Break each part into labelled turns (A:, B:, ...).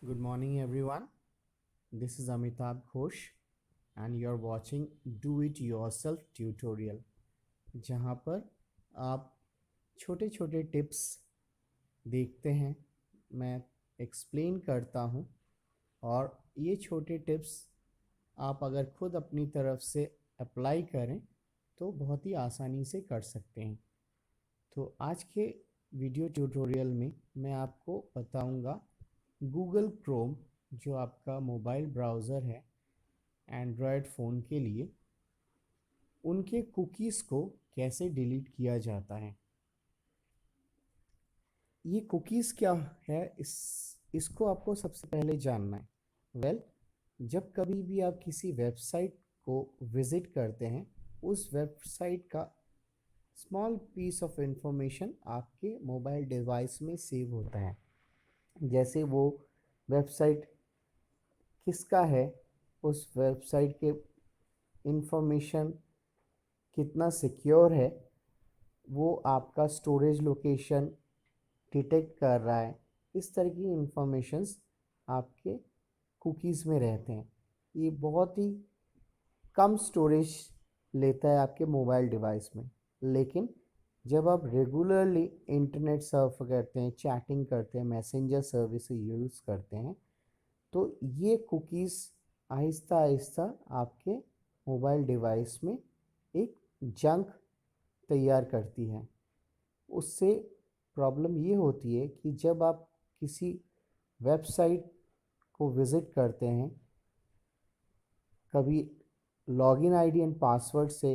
A: Good morning, everyone. This is Amitabh Ghosh, and you're watching Do It Yourself tutorial, जहाँ पर आप छोटे छोटे टिप्स देखते हैं, मैं एक्सप्लेन करता हूँ और ये छोटे टिप्स आप अगर खुद अपनी तरफ से अप्लाई करें तो बहुत ही आसानी से कर सकते हैं। तो आज के वीडियो ट्यूटोरियल में मैं आपको बताऊंगा गूगल क्रोम, जो आपका मोबाइल ब्राउज़र है एंड्रॉयड फ़ोन के लिए, उनके कुकीज़ को कैसे डिलीट किया जाता है। ये कुकीज़ क्या है, इसको आपको सबसे पहले जानना है। जब कभी भी आप किसी वेबसाइट को विज़िट करते हैं, उस वेबसाइट का स्मॉल पीस ऑफ इंफॉर्मेशन आपके मोबाइल डिवाइस में सेव होता है। जैसे वो वेबसाइट किसका है, उस वेबसाइट के इंफॉर्मेशन कितना सिक्योर है, वो आपका स्टोरेज लोकेशन डिटेक्ट कर रहा है, इस तरह की इंफॉर्मेशंस आपके कुकीज़ में रहते हैं। ये बहुत ही कम स्टोरेज लेता है आपके मोबाइल डिवाइस में, लेकिन जब आप रेगुलरली इंटरनेट सर्फ करते हैं, चैटिंग करते हैं, मैसेंजर सर्विस यूज़ करते हैं, तो ये कुकीज़ आहिस्ता आहिस्ता आपके मोबाइल डिवाइस में एक जंक तैयार करती है। उससे प्रॉब्लम ये होती है कि जब आप किसी वेबसाइट को विज़िट करते हैं, कभी लॉगिन आईडी एंड पासवर्ड से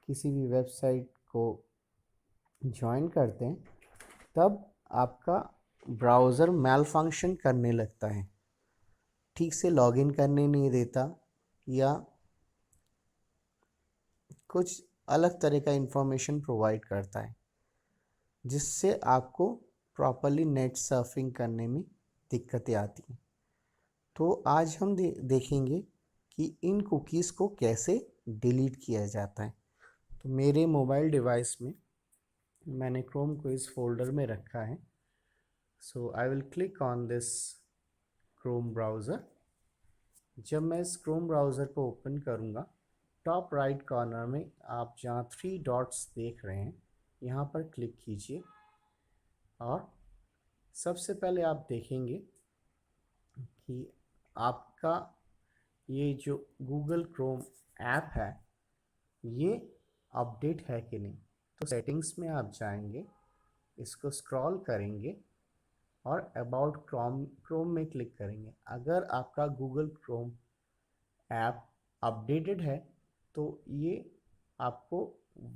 A: किसी भी वेबसाइट को ज्वाइन करते हैं, तब आपका ब्राउज़र मैल फंक्शन करने लगता है, ठीक से लॉगिन करने नहीं देता या कुछ अलग तरह का इंफॉर्मेशन प्रोवाइड करता है, जिससे आपको प्रॉपरली नेट सर्फिंग करने में दिक्कतें आती हैं। तो आज हम देखेंगे कि इन कुकीज़ को कैसे डिलीट किया जाता है। तो मेरे मोबाइल डिवाइस में मैंने क्रोम को इस फोल्डर में रखा है। So I will click on this Chrome browser. जब मैं इस क्रोम ब्राउज़र को ओपन करूँगा, टॉप राइट कॉर्नर में आप जहाँ 3 डॉट्स देख रहे हैं, यहाँ पर क्लिक कीजिए और सबसे पहले आप देखेंगे कि आपका ये जो गूगल क्रोम ऐप है, ये अपडेट है कि नहीं। तो सेटिंग्स में आप जाएंगे, इसको स्क्रॉल करेंगे और अबाउट क्रोम में क्लिक करेंगे। अगर आपका गूगल क्रोम ऐप अपडेटेड है तो ये आपको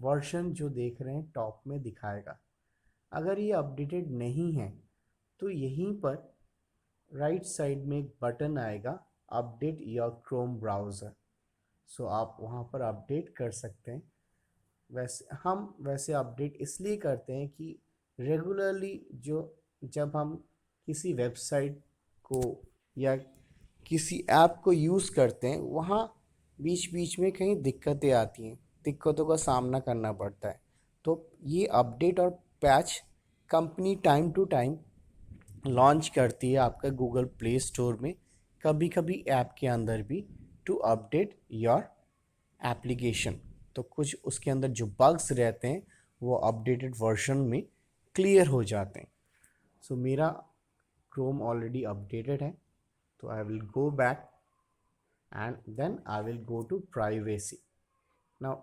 A: वर्जन जो देख रहे हैं टॉप में दिखाएगा। अगर ये अपडेटेड नहीं है तो यहीं पर राइट साइड में एक बटन आएगा, अपडेट योर क्रोम ब्राउज़र। सो आप वहाँ पर अपडेट कर सकते हैं। वैसे अपडेट इसलिए करते हैं कि रेगुलरली जब हम किसी वेबसाइट को या किसी ऐप को यूज़ करते हैं, वहाँ बीच बीच में कहीं दिक्कतें आती हैं, दिक्कतों का सामना करना पड़ता है। तो ये अपडेट और patch company time to time launch करती है आपका गूगल प्ले स्टोर में, कभी कभी ऐप के अंदर भी, टू अपडेट योर एप्लीकेशन। तो कुछ उसके अंदर जो बग्स रहते हैं वो अपडेटेड वर्जन में क्लियर हो जाते हैं। सो मेरा क्रोम ऑलरेडी अपडेटेड है, तो I will go back and then I will go to privacy. Now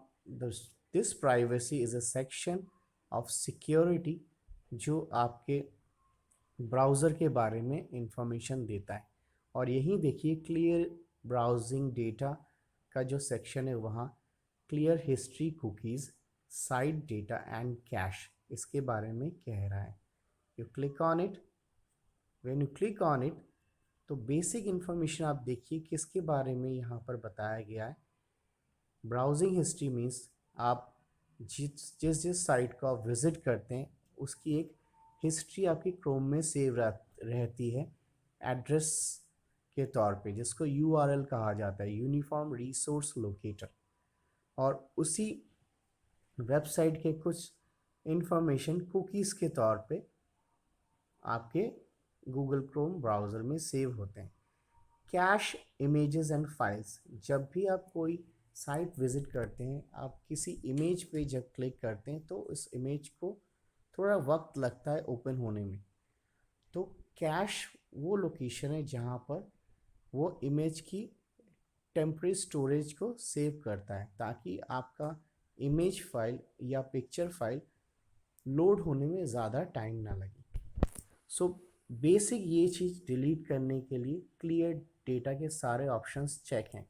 A: this privacy is a section of security जो आपके ब्राउज़र के बारे में इंफॉर्मेशन देता है। और यहीं देखिए क्लियर ब्राउजिंग डेटा का जो सेक्शन है, वहाँ clear history cookies, site data and cash, इसके बारे में कह रहा है। You click on it. When you click on it, तो बेसिक इन्फॉर्मेशन आप देखिए किसके बारे में यहाँ पर बताया गया है। ब्राउजिंग हिस्ट्री मीन्स आप जिस जिस साइट को आप विज़िट करते हैं, उसकी एक हिस्ट्री आपकी क्रोम में सेव रहती है एड्रेस के तौर पे, जिसको यूआरएल कहा जाता है, यूनिफॉर्म रिसोर्स लोकेटर। और उसी वेबसाइट के कुछ इंफॉर्मेशन कुकीज़ के तौर पे आपके गूगल क्रोम ब्राउज़र में सेव होते हैं। कैश इमेजेस एंड फाइल्स, जब भी आप कोई साइट विज़िट करते हैं, आप किसी इमेज पे जब क्लिक करते हैं तो इस इमेज को थोड़ा वक्त लगता है ओपन होने में। तो कैश वो लोकेशन है जहाँ पर वो इमेज की टेम्परेरी स्टोरेज को सेव करता है, ताकि आपका इमेज फाइल या पिक्चर फाइल लोड होने में ज़्यादा टाइम ना लगे। सो बेसिक ये चीज़ डिलीट करने के लिए क्लियर डेटा के सारे ऑप्शंस चेक हैं,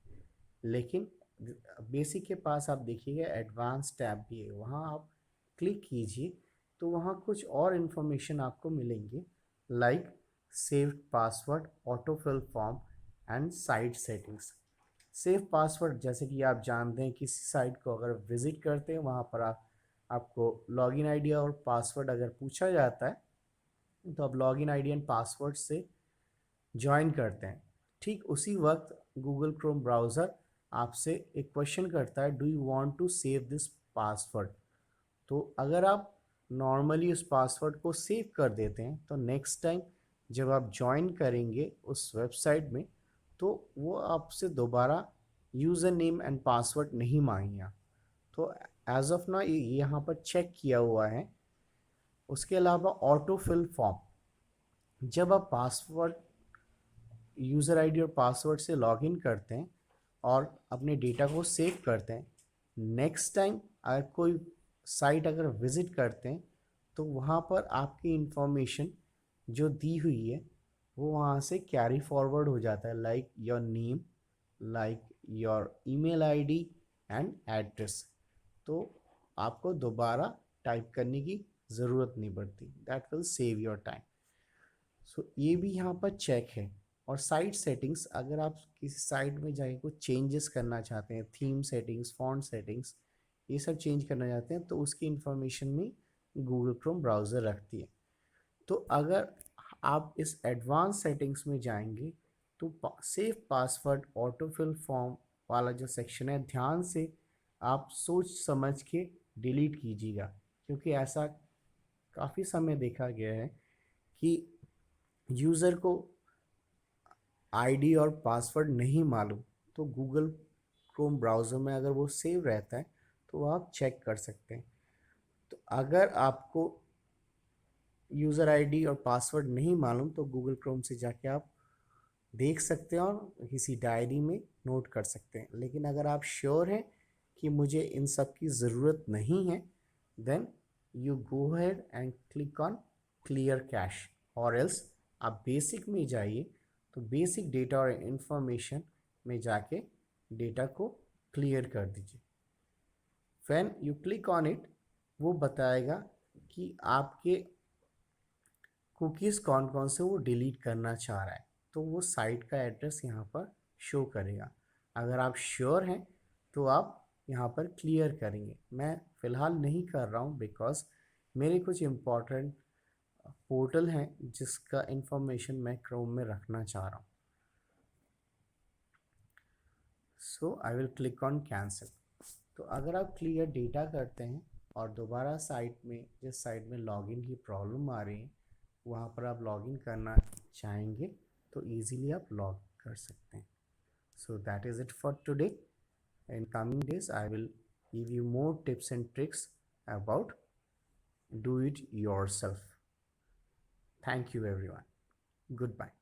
A: लेकिन बेसिक के पास आप देखिएगा एडवांस टैब भी है, वहाँ आप क्लिक कीजिए तो वहाँ कुछ और इन्फॉर्मेशन आपको मिलेंगे, like saved password, autofill form and site settings. Save password, जैसे कि आप जानते हैं किसी साइट को अगर विज़िट करते हैं वहाँ पर आपको लॉगिन आईडी और पासवर्ड अगर पूछा जाता है तो आप लॉगिन आईडी एंड पासवर्ड से ज्वाइन करते हैं। ठीक उसी वक्त गूगल क्रोम ब्राउज़र आपसे एक क्वेश्चन करता है, do you want to save this password. तो अगर आप नॉर्मली उस पासवर्ड को सेव कर देते हैं तो नेक्स्ट टाइम जब आप ज्वाइन करेंगे उस वेबसाइट में तो वो आपसे दोबारा यूज़र नेम एंड पासवर्ड नहीं मांगेगा। तो एज ऑफ ना यहाँ पर चेक किया हुआ है। उसके अलावा ऑटो फिल फॉर्म, जब आप पासवर्ड यूज़र आईडी और पासवर्ड से लॉगिन करते हैं और अपने डेटा को सेव करते हैं, नेक्स्ट टाइम अगर कोई साइट अगर विज़िट करते हैं तो वहाँ पर आपकी इंफॉर्मेशन जो दी हुई है वो वहाँ से कैरी फॉरवर्ड हो जाता है, like your name, like your email ID and address. तो आपको दोबारा टाइप करने की ज़रूरत नहीं पड़ती, that will save your time. So ये भी यहाँ पर चेक है। और साइट सेटिंग्स, अगर आप किसी साइट में जाके कुछ चेंजेस करना चाहते हैं, थीम सेटिंग्स, फॉन्ट सेटिंग्स, ये सब चेंज करना चाहते हैं तो उसकी इंफॉर्मेशन में गूगल क्रोम ब्राउज़र रखती है। तो अगर आप इस एडवांस सेटिंग्स में जाएंगे तो सेव पासवर्ड, ऑटोफिल फॉर्म वाला जो सेक्शन है, ध्यान से आप सोच समझ के डिलीट कीजिएगा, क्योंकि ऐसा काफ़ी समय देखा गया है कि यूज़र को आईडी और पासवर्ड नहीं मालूम, तो गूगल क्रोम ब्राउज़र में अगर वो सेव रहता है तो आप चेक कर सकते हैं। तो अगर आपको यूज़र आईडी और पासवर्ड नहीं मालूम तो गूगल क्रोम से जाके आप देख सकते हैं और किसी डायरी में नोट कर सकते हैं। लेकिन अगर आप श्योर हैं कि मुझे इन सब की ज़रूरत नहीं है, then you go ahead and click on clear cache, और एल्स आप बेसिक में जाइए तो बेसिक डेटा और इंफॉर्मेशन में जाके डेटा को क्लियर कर दीजिए। When you click on it, वो बताएगा कि आपके कुकीज़ कौन कौन से वो डिलीट करना चाह रहा है, तो वो साइट का एड्रेस यहाँ पर शो करेगा। अगर आप श्योर हैं तो आप यहाँ पर क्लियर करेंगे। मैं फ़िलहाल नहीं कर रहा हूँ बिकॉज़ मेरे कुछ इम्पोर्टेंट पोर्टल हैं जिसका इंफॉर्मेशन मैं क्रोम में रखना चाह रहा हूँ। So I will click on cancel. तो अगर आप क्लियर डेटा करते हैं और दोबारा साइट में, जिस साइट में लॉगिन की प्रॉब्लम आ रही है वहाँ पर आप लॉगिन करना चाहेंगे तो इजीली आप लॉग कर सकते हैं। So that is it for today. In coming days I will give you more tips and tricks about do it yourself. Thank you everyone. Goodbye.